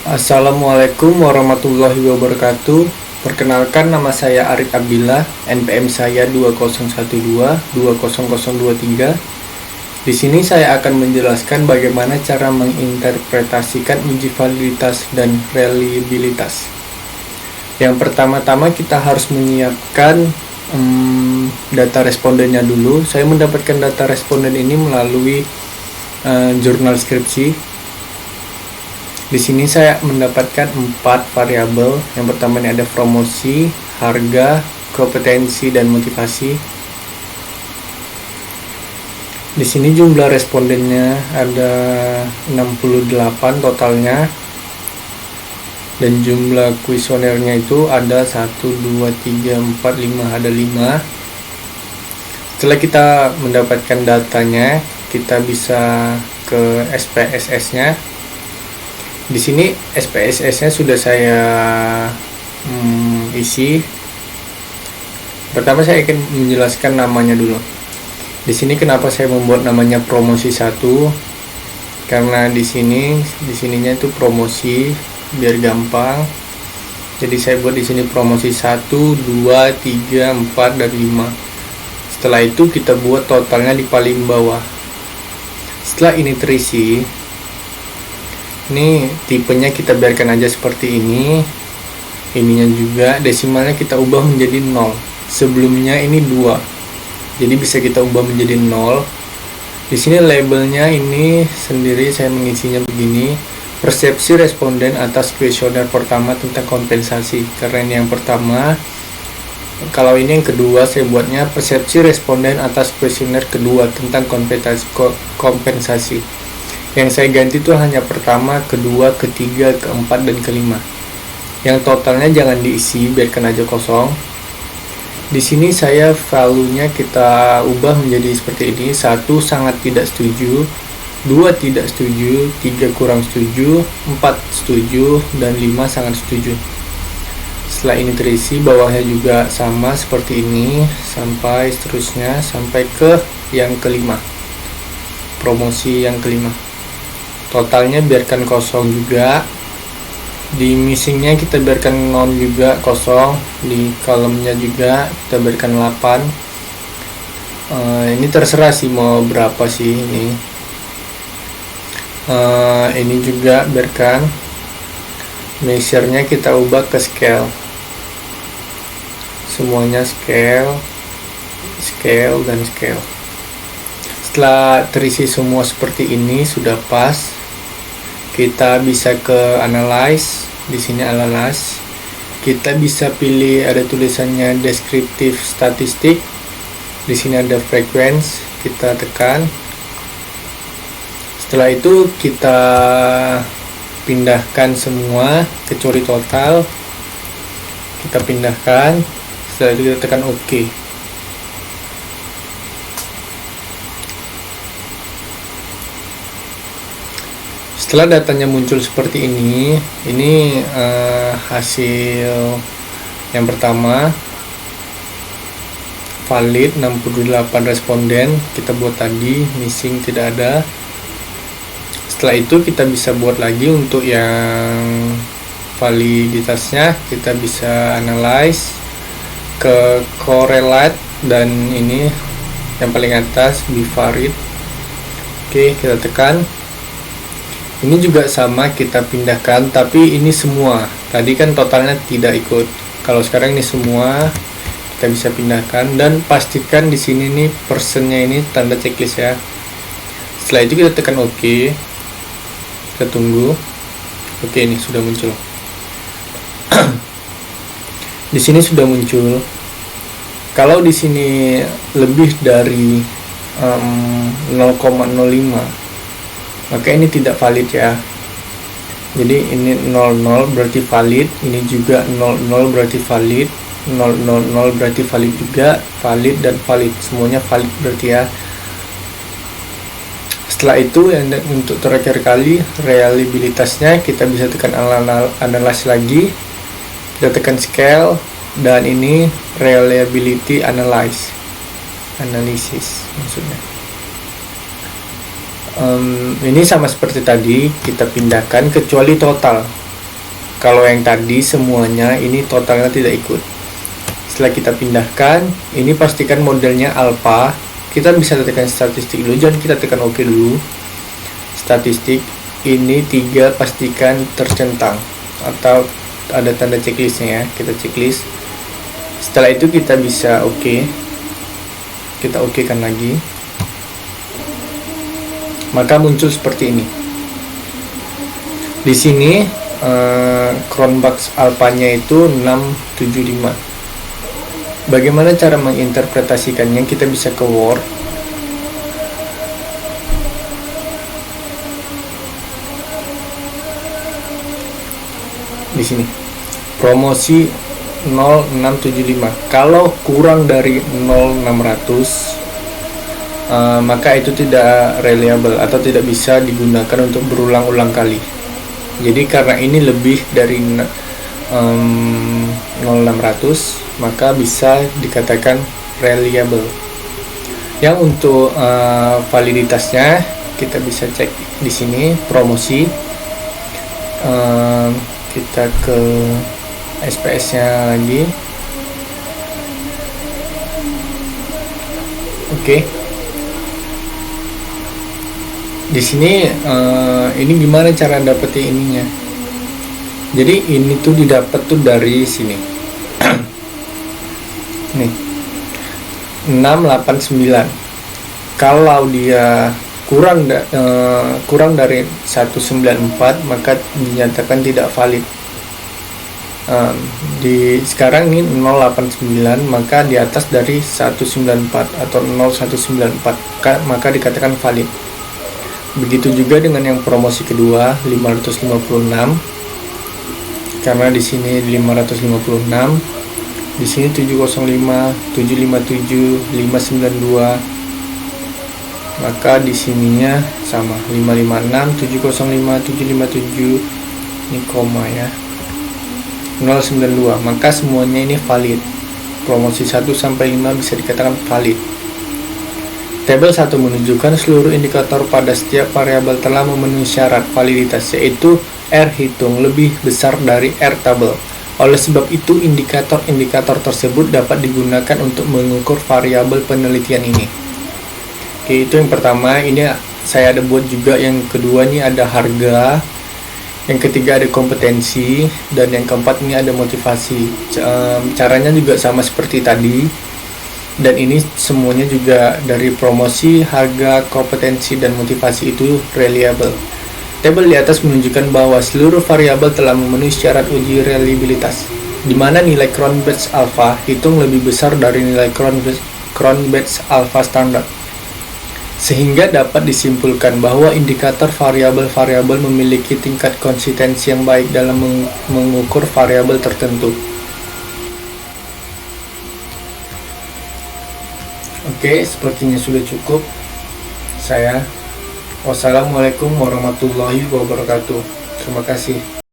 Assalamualaikum warahmatullahi wabarakatuh. Perkenalkan, nama saya Arif Abdillah, NPM saya 2012-20023. Di sini saya akan menjelaskan bagaimana cara menginterpretasikan uji validitas dan reliabilitas. Yang pertama-tama kita harus menyiapkan data respondennya dulu. Saya mendapatkan data responden ini melalui jurnal skripsi. Di sini saya mendapatkan 4 variabel. Yang pertama ini ada promosi, harga, kompetensi, dan motivasi. Di sini jumlah respondennya ada 68 totalnya. Dan jumlah kuesionernya itu ada 1, 2, 3, 4, 5, ada 5. Setelah kita mendapatkan datanya, kita bisa ke SPSS-nya. Di sini SPSS-nya sudah saya isi. Pertama saya akan menjelaskan namanya dulu. Di sini kenapa saya membuat namanya promosi 1? Karena di sininya itu promosi biar gampang. Jadi saya buat di sini promosi 1, 2, 3, 4 dan 5. Setelah itu kita buat totalnya di paling bawah. Setelah ini terisi, ini tipenya kita biarkan aja seperti ini. Ininya juga desimalnya kita ubah menjadi 0. Sebelumnya ini 2. Jadi bisa kita ubah menjadi 0. Di sini labelnya ini sendiri saya mengisinya begini. Persepsi responden atas kuesioner pertama tentang kompensasi. Karena ini yang pertama. Kalau ini yang kedua, saya buatnya persepsi responden atas kuesioner kedua tentang kompensasi. Yang saya ganti itu hanya pertama, kedua, ketiga, keempat, dan kelima. Yang totalnya jangan diisi, biarkan aja kosong. Di sini saya value-nya kita ubah menjadi seperti ini. 1 sangat tidak setuju, 2 tidak setuju, 3 kurang setuju, 4 setuju, dan 5 sangat setuju. Setelah ini terisi, bawahnya juga sama seperti ini, sampai seterusnya, sampai ke yang kelima. Promosi yang kelima. Totalnya biarkan kosong juga. Di missingnya kita biarkan 0 juga, kosong. Di kolomnya juga kita biarkan 8. Ini terserah sih mau berapa sih ini. Ini juga biarkan. Measure-nya kita ubah ke scale. Semuanya scale, scale, dan scale. Setelah terisi semua seperti ini sudah pas. Kita bisa ke analyze. Di sini analyze. Kita bisa pilih, ada tulisannya descriptive statistik. Di sini ada frequency. Kita tekan. Setelah itu kita pindahkan semua kecuali total. Kita pindahkan. Setelah itu kita tekan OK. Setelah datanya muncul seperti ini hasil yang pertama valid 68 responden kita buat tadi, missing tidak ada. Setelah itu kita bisa buat lagi untuk yang validitasnya, kita bisa analyze ke correlate, dan ini yang paling atas bivalid. Oke, kita tekan. Ini juga sama, kita pindahkan, tapi ini semua. Tadi kan totalnya tidak ikut. Kalau sekarang ini semua kita bisa pindahkan, dan pastikan di sini nih persennya ini tanda checklist ya. Setelah itu kita tekan OK. Kita tunggu. Oke, ini sudah muncul. Di sini sudah muncul. Kalau di sini lebih dari 0,05 maka ini tidak valid ya. Jadi ini 00 berarti valid, ini juga 00 berarti valid, 000 berarti valid juga, valid dan valid, semuanya valid berarti ya. Setelah itu untuk terakhir kali reliabilitasnya kita bisa tekan analyze lagi, kita tekan scale, dan ini reliability analysis maksudnya. Ini sama seperti tadi, kita pindahkan kecuali total. Kalau yang tadi semuanya ini totalnya tidak ikut. Setelah kita pindahkan, ini pastikan modelnya alpha. Kita bisa tekan statistik dulu, jangan kita tekan OK dulu. Statistik ini 3 pastikan tercentang atau ada tanda checklistnya ya. Kita checklist. Setelah itu kita bisa OK. Kita OK kan lagi. Maka muncul seperti ini. Di sini Cronbach alpanya itu 675. Bagaimana cara menginterpretasikannya? Kita bisa ke Word. Di sini promosi 0675. Kalau kurang dari 0600 maka itu tidak reliable atau tidak bisa digunakan untuk berulang-ulang kali. Jadi karena ini lebih dari 0600 maka bisa dikatakan reliable. Yang untuk validitasnya kita bisa cek di sini promosi. Kita ke SPS-nya lagi. Oke. Di sini ini gimana cara dapetin ininya? Jadi ini tuh didapat tuh dari sini. Nih 689. Kalau dia kurang dari 194 maka dinyatakan tidak valid. Di sekarang ini 089, maka di atas dari 194 atau 0194 maka dikatakan valid. Begitu juga dengan yang promosi kedua 556, karena di sini 556, di sini 705, 757, 592, maka di sininya sama 556, 705, 757, ini koma ya, 092, maka semuanya ini valid. Promosi 1 sampai 5 bisa dikatakan valid. Tabel 1 menunjukkan seluruh indikator pada setiap variabel telah memenuhi syarat validitas, yaitu R hitung lebih besar dari R tabel. Oleh sebab itu, indikator-indikator tersebut dapat digunakan untuk mengukur variabel penelitian ini. Oke, itu yang pertama. Ini saya ada buat juga. Yang kedua ini ada harga. Yang ketiga ada kompetensi. Dan yang keempat ini ada motivasi. Caranya juga sama seperti tadi. Dan ini semuanya juga dari promosi, harga, kompetensi, dan motivasi itu reliable. Tabel di atas menunjukkan bahwa seluruh variabel telah memenuhi syarat uji reliabilitas, di mana nilai Cronbach alpha hitung lebih besar dari nilai Cronbach alpha standar, sehingga dapat disimpulkan bahwa indikator variabel-variabel memiliki tingkat konsistensi yang baik dalam mengukur variabel tertentu. Oke, sepertinya sudah cukup. Wassalamualaikum warahmatullahi wabarakatuh. Terima kasih.